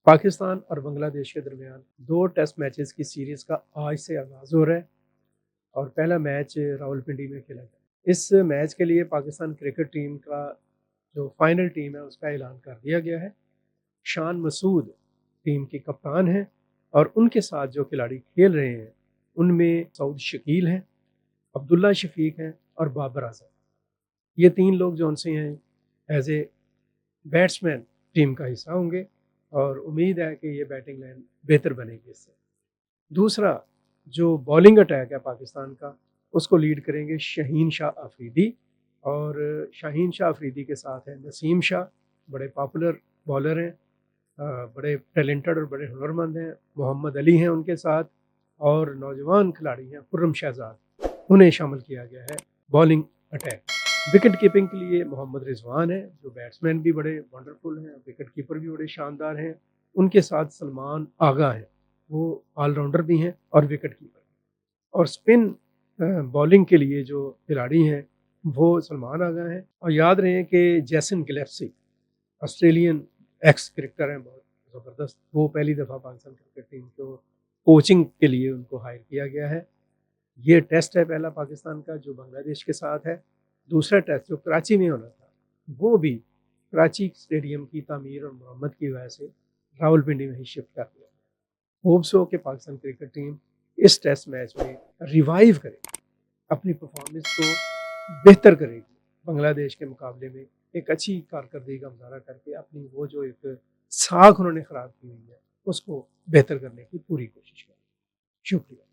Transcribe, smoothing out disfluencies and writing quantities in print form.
پاکستان اور بنگلہ دیش کے درمیان 2 ٹیسٹ میچز کی سیریز کا آج سے آغاز ہو رہا ہے اور پہلا میچ راولپنڈی میں کھیلا گیا۔ اس میچ کے لیے پاکستان کرکٹ ٹیم کا جو فائنل ٹیم ہے اس کا اعلان کر دیا گیا ہے۔ شان مسعود ٹیم کی کپتان ہیں اور ان کے ساتھ جو کھلاڑی کھیل رہے ہیں ان میں سعود شکیل ہیں، عبداللہ شفیق ہیں اور بابر اعظم۔ یہ 3 لوگ جو ان سے ہیں ایز اے بیٹسمین ٹیم کا حصہ ہوں گے اور امید ہے کہ یہ بیٹنگ لائن بہتر بنے گی اس سے۔ دوسرا جو بالنگ اٹیک ہے پاکستان کا اس کو لیڈ کریں گے شہین شاہ آفریدی، اور شاہین شاہ آفریدی کے ساتھ ہیں نسیم شاہ، بڑے پاپولر بالر ہیں، بڑے ٹیلنٹڈ اور بڑے ہنرمند ہیں۔ محمد علی ہیں ان کے ساتھ، اور نوجوان کھلاڑی ہیں خرم شہزاد، انہیں شامل کیا گیا ہے بالنگ اٹیک۔ وکٹ کیپنگ کے لیے محمد رضوان ہیں جو بیٹسمین بھی بڑے ونڈرفل ہیں، وکٹ کیپر بھی بڑے شاندار ہیں۔ ان کے ساتھ سلمان آغا ہیں، وہ آل راؤنڈر بھی ہیں اور وکٹ کیپر بھی۔ اور اسپن بالنگ کے لیے جو کھلاڑی ہیں وہ سلمان آغا ہیں، اور یاد رہے کہ جیسن گلیپسی آسٹریلین ایکس کرکٹر ہیں بہت زبردست، وہ پہلی دفعہ پاکستان کرکٹ ٹیم کو کوچنگ کے لیے ان کو ہائر کیا گیا ہے۔ یہ ٹیسٹ ہے پہلا پاکستان کا جو بنگلہ دیش کے ساتھ ہے۔ دوسرا ٹیسٹ جو کراچی میں ہونا تھا وہ بھی کراچی اسٹیڈیم کی تعمیر اور مرمت کی وجہ سے راولپنڈی میں ہی شفٹ کر دیا گیا۔ ہوپس ہو کہ پاکستان کرکٹ ٹیم اس ٹیسٹ میچ میں ریوائیو کرے گی، اپنی پرفارمنس کو بہتر کرے گی، بنگلہ دیش کے مقابلے میں ایک اچھی کارکردگی کا مظاہرہ کر کے اپنی وہ جو ایک ساکھ انہوں نے خراب کی ہوئی ہے اس کو بہتر کرنے کی پوری کوشش کریں۔ شکریہ۔